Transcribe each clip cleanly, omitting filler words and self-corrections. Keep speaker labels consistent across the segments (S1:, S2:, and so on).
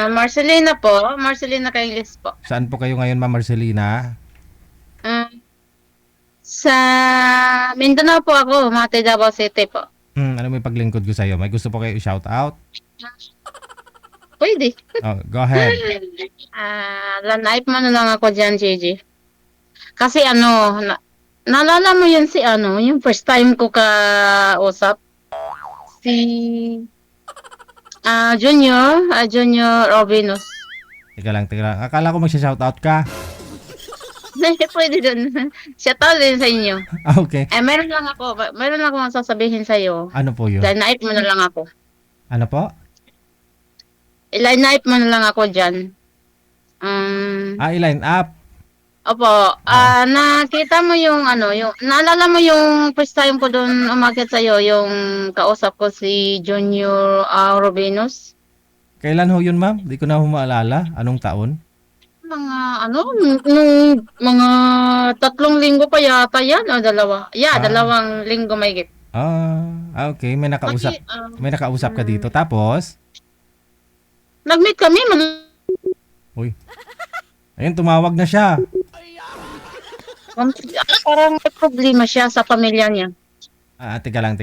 S1: Marcelina po, Marcelina Kailis po.
S2: Saan po kayo ngayon, Ma'am Marcelina?
S1: Ah, sa Mindanao po ako, Mate Davao City po.
S2: Ano may paglingkod ko sa'yo? May gusto po kayo i-shout out?
S1: Pwede.
S2: Oh, go ahead.
S1: Lanaip mo na lang ako dyan, Gigi. Kasi naalala mo yun si yung first time ko ka-usap, si Junior Robinus.
S2: Teka lang. Akala ko magsha-shout out ka.
S1: Pwede dun. Shout out din sa inyo.
S2: Ah, okay.
S1: Meron lang ako masasabihin sa'yo.
S2: Ano po yun?
S1: Lanaip mo na lang ako.
S2: Ano po?
S1: Line-up mo na lang ako dyan.
S2: I-line up.
S1: Opo,
S2: Ah,
S1: nakita mo naalala mo yung first time ko doon umakyat sa'yo, yung kausap ko si Junior Robinus?
S2: kailan ho yun, ma'am? Di ko na ho maalala. Anong taon?
S1: Mga nung mga 3 linggo pa yata yan, o dalawa. Yeah,
S2: Ah,
S1: 2 linggo may git.
S2: okay. May nakausap.
S1: Kasi,
S2: May nakausap ka dito. Tapos,
S1: nag-meet kami,
S2: uy, ayun, tumawag na siya.
S1: parang may problema siya sa pamilya niya.
S2: Teka lang.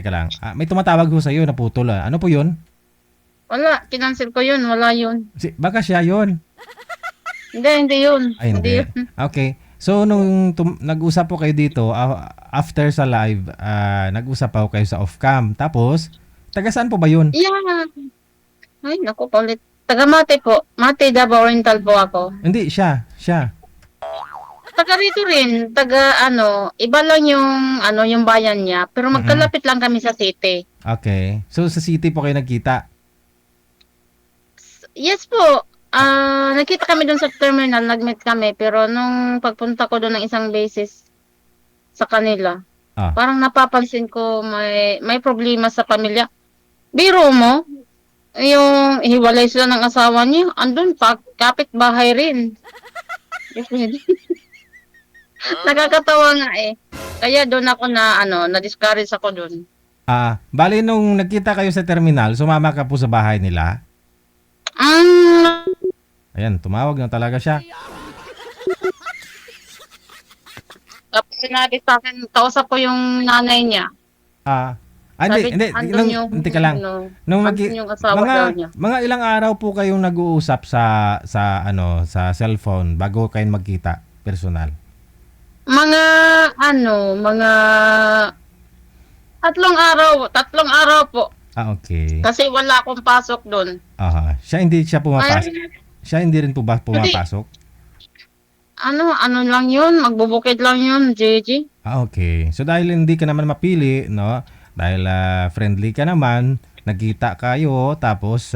S2: May tumatawag ho sa'yo, naputol ah. Ano po yun?
S1: Wala, kinancel ko yun, wala yun.
S2: Baka siya yun.
S1: Hindi yun.
S2: Ay,
S1: Hindi
S2: hindi.
S1: yun.
S2: Okay. So, nung nag-usap po kayo dito, after sa live, nag-usap pa kayo sa off-cam. Tapos, taga saan po ba yun?
S1: Yeah. Ay, naku, paulit. Taga Mate po. Mate, Davao Oriental po ako.
S2: Hindi, siya.
S1: Taga rito rin. Iba lang yung bayan niya. Pero
S2: Mm-mm.
S1: magkalapit lang kami sa city.
S2: Okay. So, sa city po kayo nagkita.
S1: Yes po. Nakita kami doon sa terminal, nag-meet kami. Pero nung pagpunta ko doon ng isang beses sa kanila,
S2: Ah,
S1: parang napapansin ko may problema sa pamilya. Biro mo, yung hiwalay sila ng asawa niya, andun pa, kapit-bahay rin. Nakakatawa nga eh. Kaya doon ako na-discourage ako doon.
S2: bali nung nagkita kayo sa terminal, sumama ka po sa bahay nila.
S1: Mm,
S2: Ayan, tumawag na talaga siya.
S1: Tapos sinabi sa akin, kausap ko yung nanay niya.
S2: Ah,
S1: Sabi, andun yung,
S2: teka lang. Nung
S1: andun yung asawa daw niya.
S2: mga ilang araw po kayong nag-uusap sa cellphone bago kayo magkita personal.
S1: Mga, mga 3 araw po.
S2: Okay.
S1: Kasi wala akong pasok doon.
S2: Aha. Siya pumapasok.
S1: Ay,
S2: Siya hindi rin po ba
S1: hindi,
S2: pumapasok?
S1: ano lang yun, magbubukid lang yun, JJ.
S2: Okay. So dahil hindi ka naman mapili, no? Dahil friendly ka naman, nagkita kayo tapos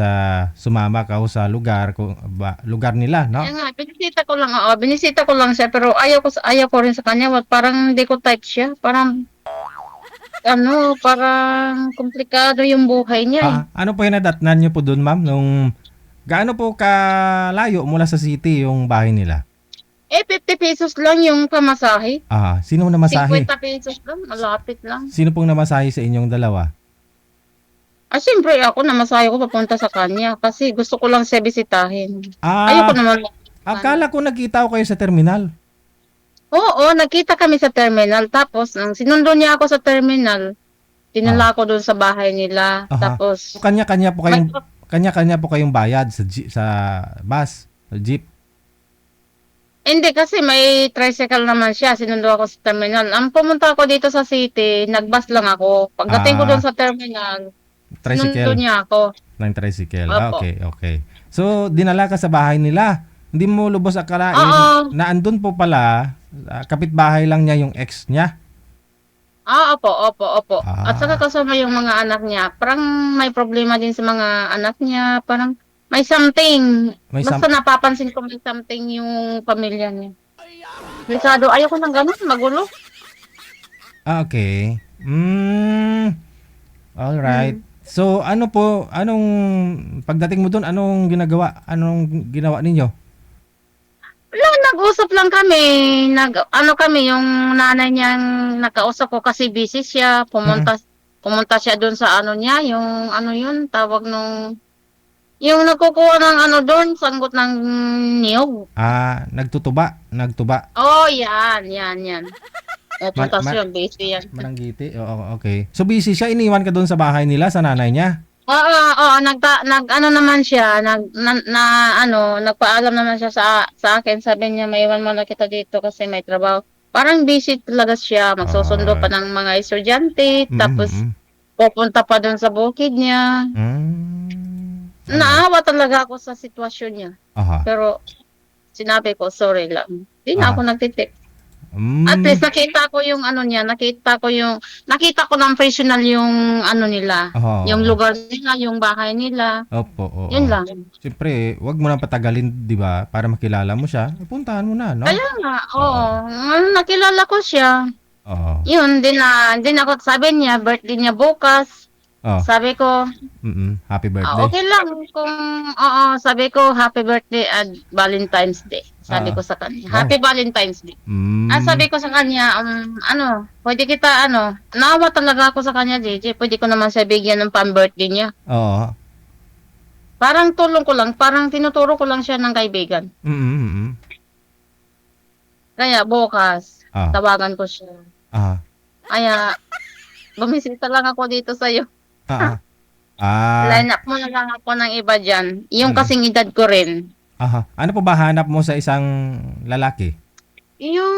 S2: sumama ka sa lugar nila, no?
S1: Kaya nga, binisita ko lang siya, pero ayaw ko rin sa kanya, parang hindi ko type siya, parang komplikado yung buhay niya eh.
S2: Ano po yung nadatnan niyo po doon, ma'am? Gaano po kalayo mula sa city yung bahay nila?
S1: 50 pesos lang yung pamasahe.
S2: Sino namasahe?
S1: 50 pesos lang, malapit lang.
S2: Sino pong namasahe sa inyong dalawa?
S1: Siyempre ako namasahe ko papunta sa kanya kasi gusto ko lang siya bisitahin. Ayoko
S2: Ah,
S1: naman.
S2: akala ko nagkita ko kayo sa terminal.
S1: Oo, nagkita kami sa terminal. Tapos, nang sinundo niya ako sa terminal,
S2: Ah,
S1: dinala ko doon sa bahay nila.
S2: aha. So,
S1: Tapos, mag-
S2: kanya-kanya po kayong bayad sa bus, sa jeep.
S1: hindi kasi may tricycle naman siya. Sinundo ako sa terminal. Ang pumunta ako dito sa city, nagbus lang ako. Pagdating ko doon
S2: Ah,
S1: sa terminal, sinundo
S2: tricycle.
S1: niya ako.
S2: Ng tricycle.
S1: Opo.
S2: Okay. So, dinala ka sa bahay nila. Hindi mo lubos akalain
S1: Oo.
S2: na andun po pala, kapitbahay lang niya yung ex niya.
S1: Opo. At saka
S2: Ah,
S1: kasama yung mga anak niya. Parang may problema din sa mga anak niya. Parang may something.
S2: may
S1: Basta
S2: sam...
S1: napapansin ko may something yung pamilya niya. Delikado. Ayoko ng ganun. Magulo.
S2: Okay. Alright.
S1: Hmm.
S2: So, anong pagdating mo doon, anong ginawa ninyo?
S1: Wala, nag-usap lang kami. Kami, yung nanay niyang nakausap ko kasi busy siya.
S2: Mm.
S1: Pumunta siya doon sa ano niya. Yung ano yun, tawag nung Yung nagkukuha ng ano doon, sanggot ng niyog.
S2: Nagtuba.
S1: Oh, yan.
S2: Man,
S1: Pupunta
S2: man,
S1: siya, busy yan.
S2: Mananggiti. Oo, okay. So busy siya, iniwan ka doon sa bahay nila sa nanay niya.
S1: Oo, ano naman siya, nagpaalam naman siya sa akin. Sabi niya, maiwan mo na kita dito kasi may trabaho. Parang busy talaga siya, magsusundo pa
S2: Ah,
S1: ng mga estudyante,
S2: mm,
S1: tapos
S2: mm.
S1: pupunta pa doon sa bukid niya.
S2: Ano?
S1: Naawa talaga ako sa sitwasyon niya.
S2: Aha.
S1: Pero sinabi ko, sorry lang. Hindi na ako
S2: Aha.
S1: nagtitik. At
S2: Hmm.
S1: least nakita ko yung ano niya, nakita ko ng personal yung ano nila, yung
S2: Oo.
S1: lugar nila, yung bahay nila.
S2: Opo, oo.
S1: Yun lang.
S2: Siyempre, 'wag mo nang patagalin, 'di ba? Para makilala mo siya, puntahan mo na, no?
S1: Kaya nga, oo.
S2: Oo.
S1: Nakilala ko siya.
S2: Oo.
S1: Yun, din ako, sabi niya, birthday niya bukas.
S2: Oh,
S1: Sabi ko,
S2: happy birthday.
S1: okay lang kung, oo, sabi ko, happy birthday at Valentine's Day. Sabi
S2: Oo.
S1: ko sa kanya,
S2: Oh.
S1: happy Valentine's Day.
S2: Hmm.
S1: Sabi ko sa kanya, pwede kita, naawa talaga ako sa kanya, JJ. Pwede ko naman siya bigyan ng pang-birthday niya.
S2: Oo.
S1: Parang tulong ko lang, parang tinuturo ko lang siya ng kaibigan.
S2: Mm.
S1: Kaya bukas,
S2: Ah.
S1: tawagan ko siya.
S2: Ah.
S1: Kaya, bumisita lang ako dito sa'yo.
S2: Ah. Ah.
S1: Line up mo na lang ako ng iba dyan. Yung
S2: Mm.
S1: kasing edad ko rin.
S2: Aha. Ano po ba hanap mo sa isang lalaki?
S1: Yung,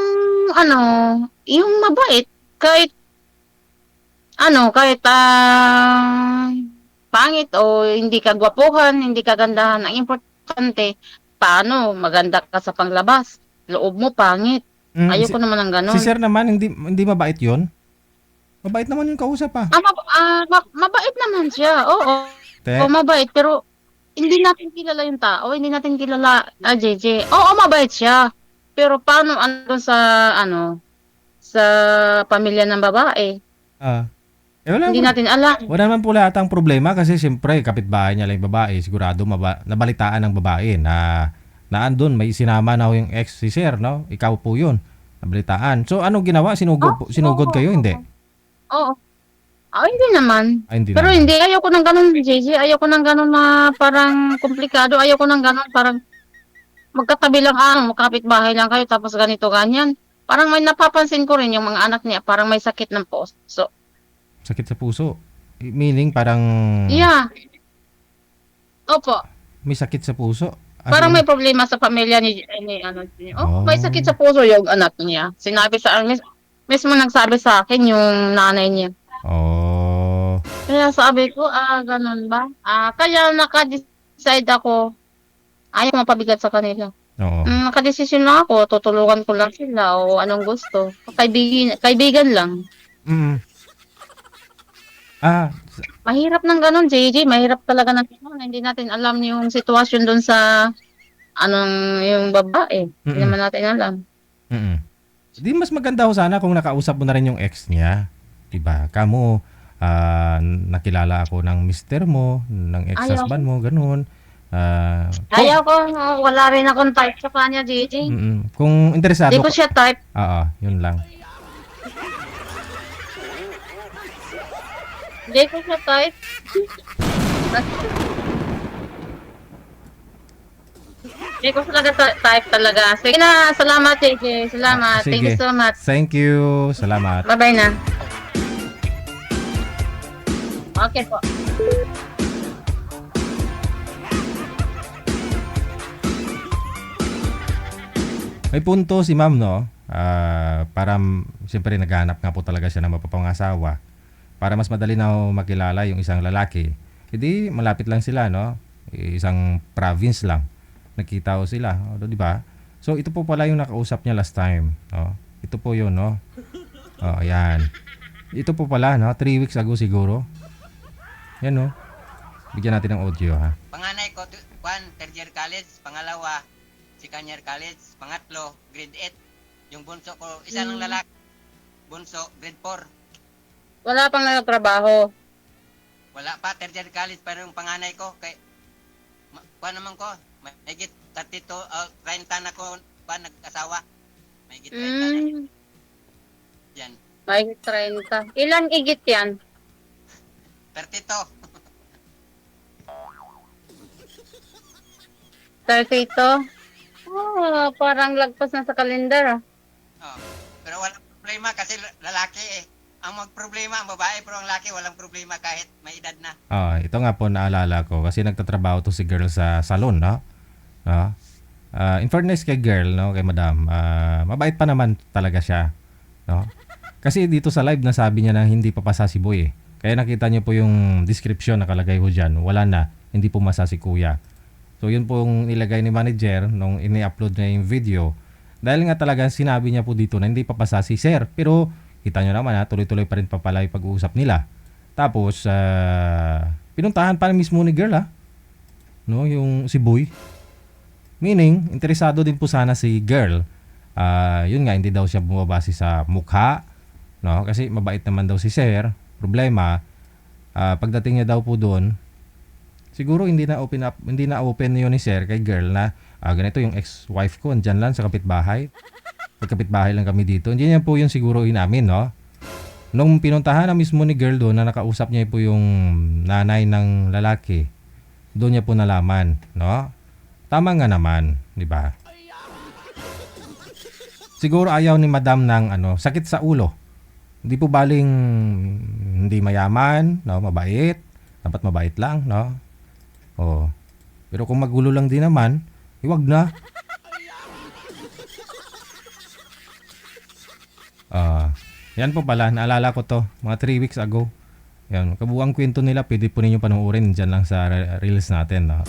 S1: yung mabait. Kahit pangit o hindi ka gwapuhan, hindi ka gandahan. Ang importante, paano maganda ka sa panglabas. Loob mo pangit.
S2: Si,
S1: Ayoko naman ng
S2: si
S1: gano'n.
S2: sir naman, hindi mabait yon. Mabait naman yung kausap pa.
S1: Mabait naman siya. Oo,
S2: Te.
S1: mabait. Pero hindi natin kilala yung tao. Hindi natin kilala, JJ. Oo, mabait siya. Pero paano sa pamilya ng babae?
S2: Ah. Wala,
S1: Hindi natin alam.
S2: wala naman po lahat ang problema kasi siyempre kapitbahay niya lang yung babae. Sigurado nabalitaan ng babae na andun may sinama na ho yung ex si sir, no? Ikaw po yun. Nabalitaan. So anong ginawa? Sinugod
S1: Oo.
S2: kayo? Hindi.
S1: Oo. Hindi naman.
S2: Ay, hindi
S1: Pero
S2: naman.
S1: hindi, ayoko ng gano'n, JJ. Ayoko ng gano'n na parang komplikado. Ayoko ng gano'n parang magkatabi lang, magkapit-bahay lang kayo tapos ganito, ganyan. Parang may napapansin ko rin yung mga anak niya, parang may sakit ng puso.
S2: Sakit sa puso. Meaning parang
S1: Yeah. Opo.
S2: may sakit sa puso. As
S1: Parang
S2: in,
S1: may problema sa pamilya may sakit
S2: oh,
S1: sa puso yung anak niya. Sinabi sa akin, mismo nagsabi sa akin yung nanay niya.
S2: oh,
S1: Kaya sabi ko, ganun ba? Kaya naka-decide ako, ayaw ko mapabigat sa kanila.
S2: oo.
S1: Nakadesisyon lang ako, tutulungan ko lang sila o anong gusto. Kaibigan lang.
S2: Mm. Ah,
S1: Mahirap ng gano'n, JJ. Mahirap talaga ng gano'n. Hindi natin alam yung sitwasyon do'n sa yung babae. Hindi
S2: mm.
S1: naman natin alam.
S2: Mm. Di mas maganda ho sana kung nakausap mo na rin yung ex niya. 'Di ba? Kamo nakilala ako ng mister mo, ng
S1: Ayaw ko.
S2: ex-husband mo, ganun. Ah, kung,
S1: Ayaw ko. Wala rin akong type sa kanya, JJ.
S2: kung
S1: Hindi
S2: interesado
S1: ko
S2: ka,
S1: siya type.
S2: oo, yun lang.
S1: Hindi ko siya type. Hindi ko talaga type talaga. Sige na. Salamat, JJ. Salamat. Thank you
S2: Sige.
S1: so much.
S2: Thank you. Salamat.
S1: Bye-bye na. Okay po.
S2: May punto si ma'am, no? Para siyempre naghahanap nga po talaga siya ng mapapangasawa. Para mas madali na ho makilala yung isang lalaki. Hindi malapit lang sila, no? Isang province lang. Nakita ko sila, di ba? So ito po pala yung nakausap niya last time, no? Ito po yun, no? Oh, ayan. Ito po pala, no? 3 weeks ago siguro. Yan, no? Bigyan natin ng audio, ha?
S3: Panganay ko, third year college. Pangalawa, second year college. Pangatlo, grade 8. Yung bunso ko, isa lang lalaki. Bunso, grade 4.
S1: Wala pang nagtrabaho.
S3: Wala pa, third year college. Pero yung panganay ko, kuha naman ko, may higit 32, 30 na ko, nag-asawa. May higit 30 na. Yan,
S1: May 30. Ilan igit yan?
S3: 32.
S1: 32. Oh, parang lagpas na sa kalendar.
S3: Oh. Pero walang problema kasi lalaki eh. Ang magproblema ang babae pero ang lalaki walang problema kahit may edad na.
S2: Ito nga po naalala ko kasi nagtatrabaho to si girl sa salon, no? No? In fairness kay girl, no, kay madam, mabait pa naman talaga siya, no? Kasi dito sa live nasabi niya na hindi papasa si boy eh. Kaya nakita niyo po yung description nakalagay ho dyan. Wala na, hindi pumasa si kuya. So yun pong nilagay ni manager nung ini-upload niya yung video. Dahil nga talaga sinabi niya po dito na hindi papasa si sir. Pero kita nyo naman tuloy-tuloy pa rin pa pala yung pag-uusap nila. Tapos, pinuntahan pa mismo ni girl no, yung si boy. Meaning, interesado din po sana si girl. Yun nga, hindi daw siya bumabase sa mukha. No? Kasi mabait naman daw si sir. Problema, pagdating niya daw po doon, siguro hindi na open yun ni sir kay girl na ganito yung ex-wife ko, andyan lang sa kapitbahay. Magkapitbahay lang kami dito. Hindi niya po yun siguro inamin, no? Nung pinuntahan na mismo ni girl doon na nakausap niya po yung nanay ng lalaki, doon niya po nalaman, no? Tama nga naman, di ba? Siguro ayaw ni madam ng sakit sa ulo. Hindi po baling hindi mayaman, no, mabait. Dapat mabait lang, no? Oh. Pero kung magulo lang din naman, iwag na. Yan po pala, naalala ko to, mga 3 weeks ago. Yan, kabuang kwento nila, pwede po ninyo panoorin dyan lang sa reels natin, no?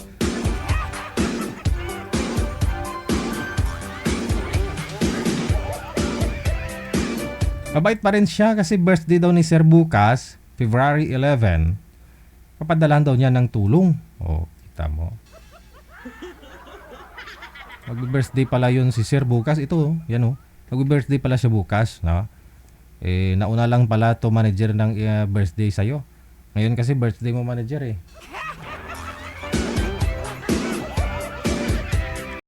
S2: Mabait pa rin siya kasi birthday daw ni Sir bukas, February 11. Papadalan daw niya ng tulong. Oh, kita mo. Mag-birthday pala yun si Sir bukas. Ito, yan oh. Mag-birthday pala siya bukas, no? Nauna lang pala to manager ng birthday sa'yo. Ngayon kasi birthday mo manager eh.